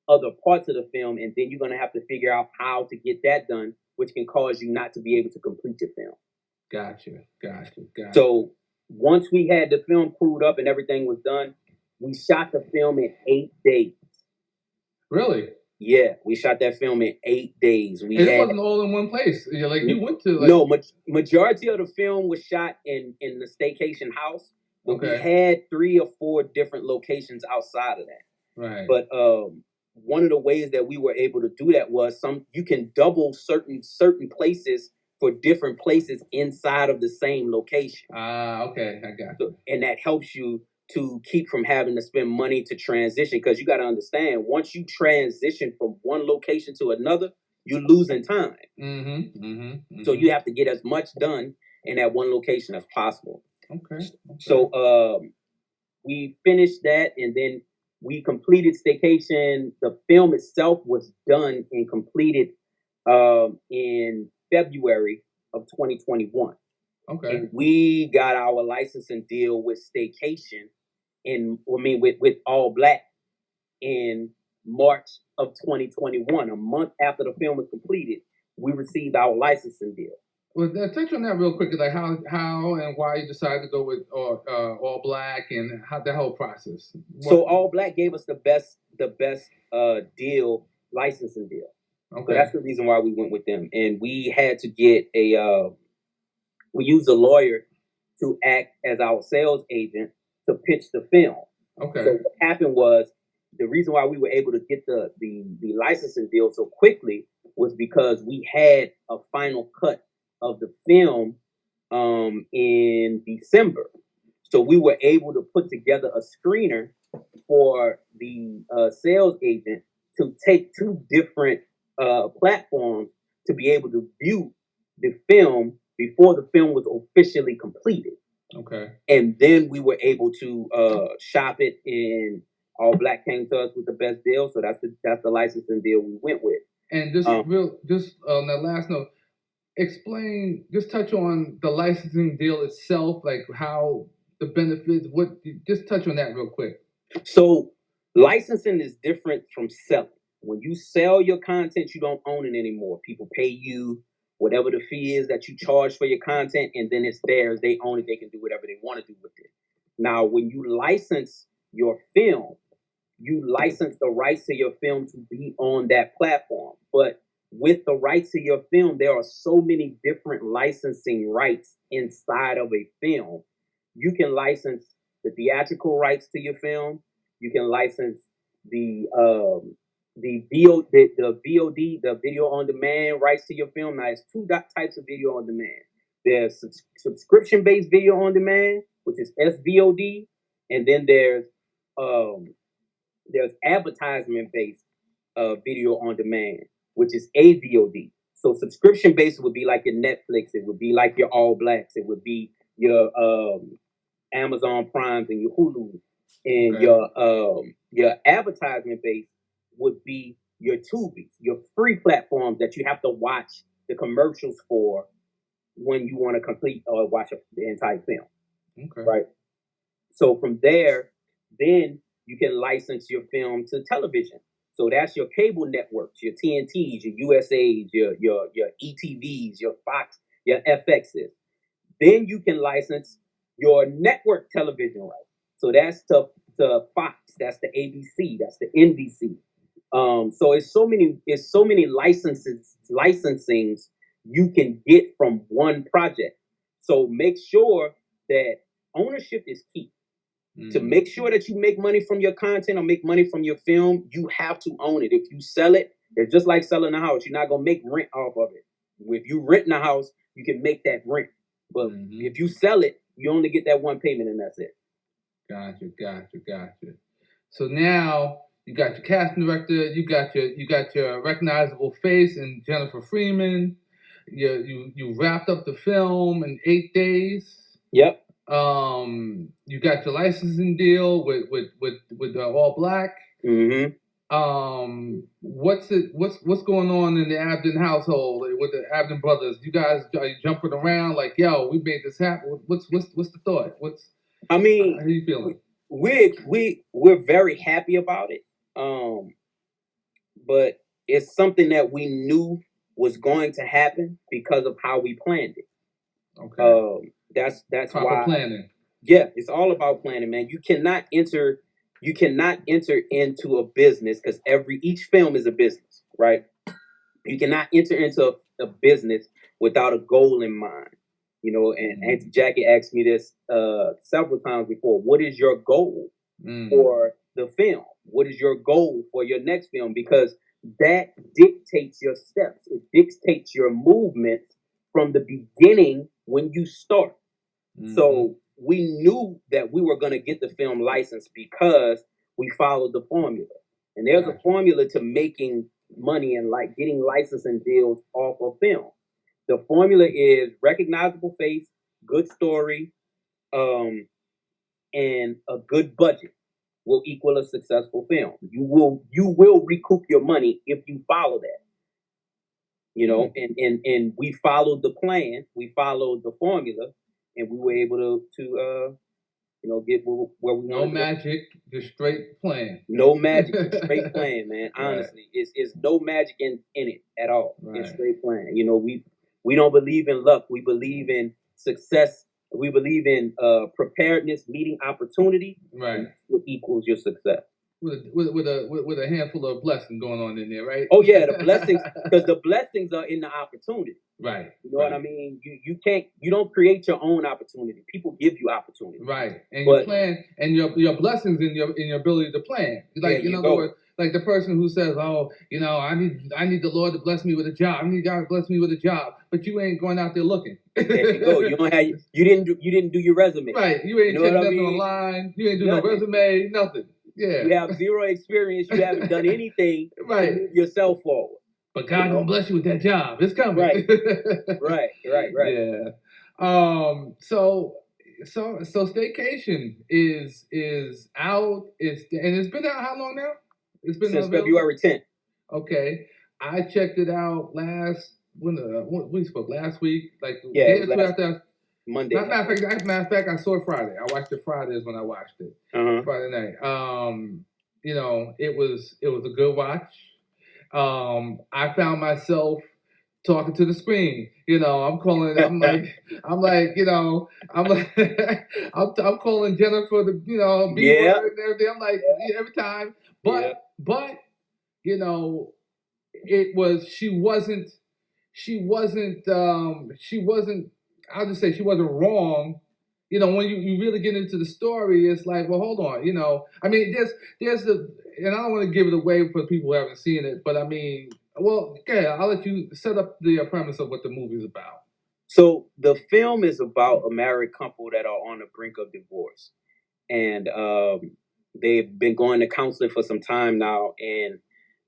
other parts of the film, and then you're gonna have to figure out how to get that done, which can cause you not to be able to complete your film. Gotcha. So once we had the film crewed up and everything was done, we shot the film in 8 days. Really? Yeah, we shot that film in 8 days. And it wasn't all in one place. You went to like... No, majority of the film was shot in the Staycation house, but Okay. we had 3 or 4 different locations outside of that. Right. But one of the ways that we were able to do that was you can double certain places for different places inside of the same location. Okay, I got you. And that helps you to keep from having to spend money to transition, because you got to understand, once you transition from one location to another, you're losing time. So you have to get as much done in that one location as possible. Okay. So we finished that, and then we completed Staycation. The film itself was done and completed in February of 2021. Okay. And we got our licensing deal with Staycation with All Black in March of 2021. A month after the film was completed, we received our licensing deal. Well, touch on that real quick, like how and why you decided to go with All Black, and how the whole process. So All Black gave us the best licensing deal. Okay. So that's the reason why we went with them, and we had to get we used a lawyer to act as our sales agent to pitch the film. Okay. So what happened was, the reason why we were able to get the licensing deal so quickly was because we had a final cut of the film in December. So we were able to put together a screener for the sales agent to take 2 different platforms to be able to view the film before the film was officially completed. Okay. And then we were able to shop it, and All Black came to us with the best deal. So that's the licensing deal we went with. And just on that last note, just touch on the licensing deal itself, like how the benefits, just touch on that real quick. So licensing is different from selling. When you sell your content, you don't own it anymore. People pay you whatever the fee is that you charge for your content, and then it's theirs. They own it. They can do whatever they want to do with it. Now, when you license your film, you license the rights to your film to be on that platform. But with the rights to your film, there are so many different licensing rights inside of a film. You can license the theatrical rights to your film. You can license the VOD, the video on demand rights to your film. Now, there's 2 types of video on demand. There's subscription-based video on demand, which is SVOD, and then there's advertisement-based video on demand, which is AVOD. So subscription-based would be like your Netflix, it would be like your All Blacks, it would be your Amazon Primes and your Hulu, and Okay. your advertisement-based would be your Tubies, your free platforms that you have to watch the commercials for when you want to complete or watch the entire film. Okay. Right. So from there, then you can license your film to television. So that's your cable networks, your TNTs, your USAs, your ETVs, your Fox, your FXs. Then you can license your network television rights. So that's to Fox, that's the ABC, that's the NBC. So it's so many licensings you can get from one project. So make sure that ownership is key. To make sure that you make money from your content or make money from your film, you have to own it. If you sell it, it's just like selling a house. You're not gonna make rent off of it. If you rent a house, you can make that rent. But if you sell it, you only get that one payment and that's it. Gotcha. So now you got your casting director, you got your recognizable face in Jennifer Freeman. You wrapped up the film in 8 days. Yep. You got your licensing deal with All Black. What's going on in the Abdin household with the Abdin brothers? You guys are you jumping around like, yo, we made this happen? What's the thought? I mean, how are you feeling? We're very happy about it. But it's something that we knew was going to happen because of how we planned it. Okay. That's proper why planning. Yeah, it's all about planning, man. You cannot enter into a business because each film is a business, right? You cannot enter into a business without a goal in mind. You know, and Auntie Jackie asked me this several times before. What is your goal for the film? What is your goal for your next film? Because that dictates your steps. It dictates your movements from the beginning when you start. So we knew that we were going to get the film licensed because we followed the formula. And there's a formula to making money and like getting licensing deals off of film. The formula is recognizable face, good story, and a good budget will equal a successful film. You will recoup your money if you follow that. You know, and we followed the plan, we followed the formula, and we were able to get where we wanted. No magic, just straight plan. No magic, straight plan, man. Honestly, it's no magic in it at all. It's straight plan. You know, we don't believe in luck. We believe in success. We believe in preparedness, meeting opportunity. Right. And that's what equals your success. With a handful of blessings going on in there, right? Oh yeah, the blessings, because the blessings are in the opportunity. Right. You know what I mean? You don't create your own opportunity. People give you opportunity. Right. And your plan and your blessings in your ability to plan. Like in other words, like the person who says, "Oh, you know, I need the Lord to bless me with a job. I need God to bless me with a job," but you ain't going out there looking. There you go. You didn't do your resume. Right. You ain't checking nothing online. You ain't do no resume. Nothing. Yeah. You have zero experience. You haven't done anything to move yourself forward. But God gonna bless you with that job. It's coming. Right. Yeah. So Staycation is out. It's been out how long now? It's been since February 10th. Okay. I checked it out when we spoke last week. Like day or two after Monday. Matter of fact, I saw it Friday. I watched it Fridays when I watched it. Friday night. You know, it was a good watch. I found myself talking to the screen. You know, I'm like, you know, I'm calling Jennifer the, you know, B word and everything. I'm like every time, but you know, she wasn't. I'll just say she wasn't wrong. You know, when you really get into the story, it's like, well, hold on. You know, I mean, there's and I don't want to give it away for people who haven't seen it, but I mean, well, okay, I'll let you set up the premise of what the movie's about. So the film is about a married couple that are on the brink of divorce, and they've been going to counseling for some time now, and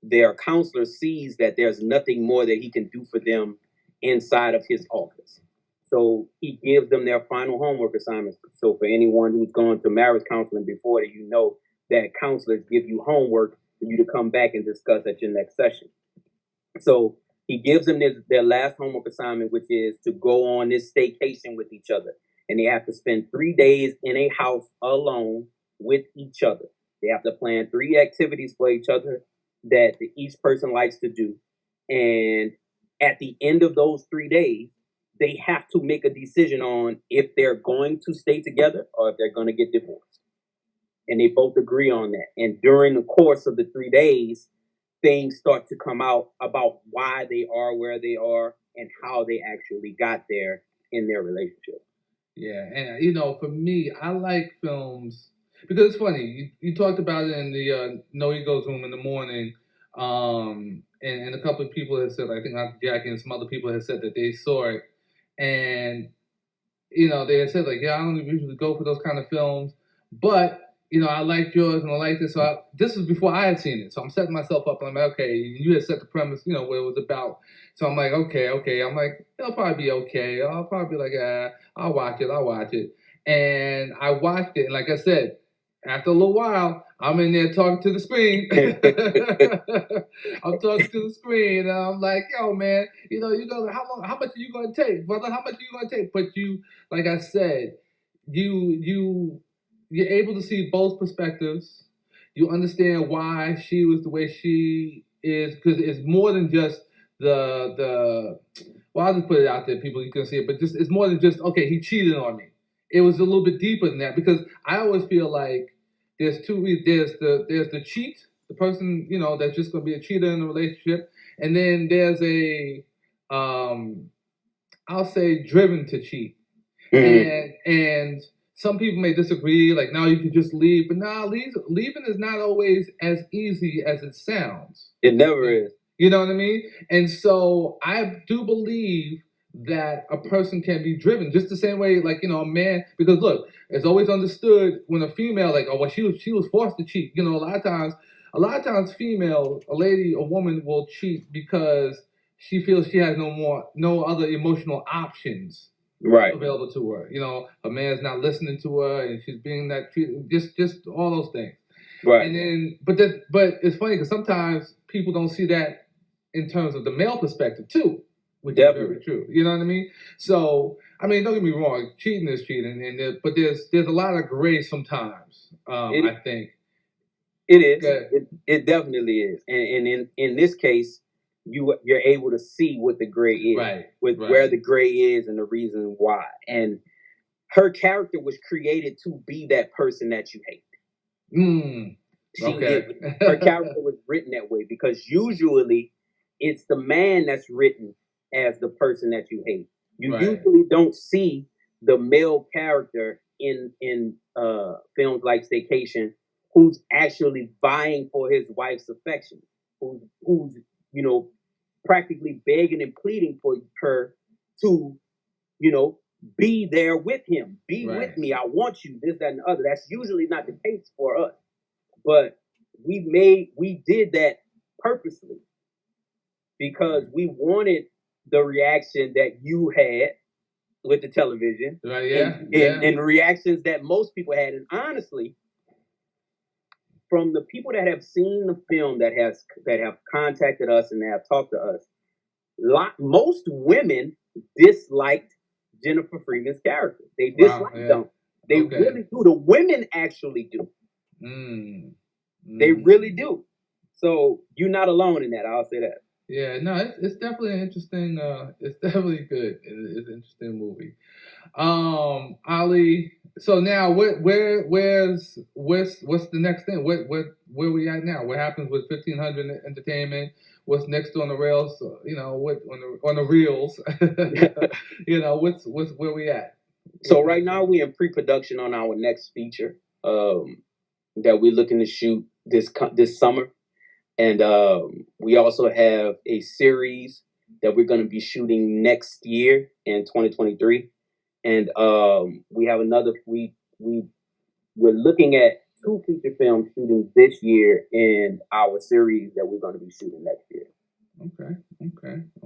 their counselor sees that there's nothing more that he can do for them inside of his office. So he gives them their final homework assignments. So for anyone who's gone to marriage counseling before, that you know that counselors give you homework for you to come back and discuss at your next session. So he gives them their last homework assignment, which is to go on this staycation with each other. And they have to spend 3 days in a house alone with each other. They have to plan 3 activities for each other that each person likes to do. And at the end of those 3 days, they have to make a decision on if they're going to stay together or if they're going to get divorced. and they both agree on that. And during the course of the 3 days, things start to come out about why they are where they are and how they actually got there in their relationship. Yeah, and for me, I like films because it's funny. You talked about it in the No Egos room in the morning, and a couple of people had said, I think Dr. Jackie and some other people had said that they saw it, and they had said like, yeah, I don't usually go for those kind of films, but I liked yours and I liked this. So this was before I had seen it, so I'm setting myself up. And I'm like, okay, you had set the premise, what it was about. So I'm like, okay. I'm like, it'll probably be okay. I'll probably be like, I'll watch it. And I watched it, and like I said, after a little while, I'm in there talking to the screen. I'm talking to the screen, and I'm like, yo, man, you go, how much are you gonna take, brother? How much are you gonna take? But like I said, you're able to see both perspectives. You understand why she was the way she is, because it's more than just the. Well, I'll just put it out there, people. You can see it, but it's more than just, okay, he cheated on me. It was a little bit deeper than that, because I always feel like there's the cheat, the person that's just going to be a cheater in a relationship, and then there's a I'll say driven to cheat. And some people may disagree, like, no, you can just leave. But no, leaving is not always as easy as it sounds. It never is. You know what I mean? And so I do believe that a person can be driven just the same way, like, a man, because look, it's always understood when a female, like, oh, well, she was forced to cheat. A lot of times a lady, a woman will cheat because she feels she has no other emotional options available to her. A man's not listening to her, and she's being that treated, just all those things. Right. And then, but it's funny because sometimes people don't see that in terms of the male perspective too, which is very true. You know what I mean? So, I mean, don't get me wrong, cheating is cheating, but there's a lot of gray sometimes. I think it is. It definitely is, and in this case, you're able to see what the gray is, where the gray is and the reason why. And her character was created to be that person that you hate. Her character was written that way because usually it's the man that's written as the person that you hate. You usually don't see the male character in films like Staycation who's actually vying for his wife's affection, who's practically begging and pleading for her to, be there with him, be with me. I want you, this, that, and the other. That's usually not the case for us. But we did that purposely because we wanted the reaction that you had with the television, and reactions that most people had. And honestly, from the people that have seen the film, that have contacted us and that have talked to us, most women disliked Jennifer Freeman's character. They disliked them. They really do. The women actually do. They really do. So you're not alone in that. I'll say that. Yeah, no, it's definitely an interesting. It's definitely good. It's an interesting movie. Ali. So now, what's the next thing? Where we at now? What happens with 1500 Entertainment? What's next on the rails? What on the reels? What's where we at? So right now we in pre-production on our next feature that we're looking to shoot this summer, and we also have a series that we're going to be shooting next year in 2023, and we have another. We're looking at 2 feature films shooting this year in our series that we're going to be shooting next year.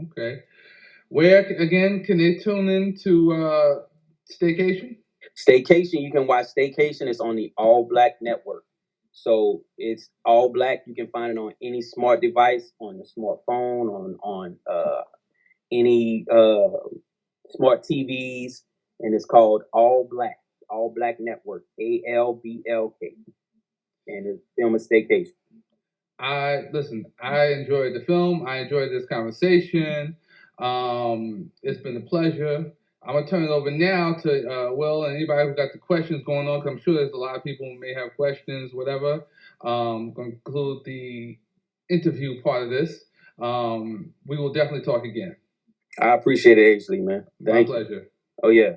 Okay. Where again can they tune in to Staycation? Staycation, you can watch Staycation. It's on the All Black Network. So it's all black. You can find it on any smart device, on your smartphone, on any smart TVs, and it's called All Black Network, ALBLK, and it's film is Staycation. I enjoyed the film. I enjoyed this conversation. It's been a pleasure. I'm gonna turn it over now to Will and anybody who got the questions going on. Cause I'm sure there's a lot of people who may have questions, whatever. I'm gonna conclude the interview part of this. We will definitely talk again. I appreciate it, Ashley, man. My pleasure. Oh yeah.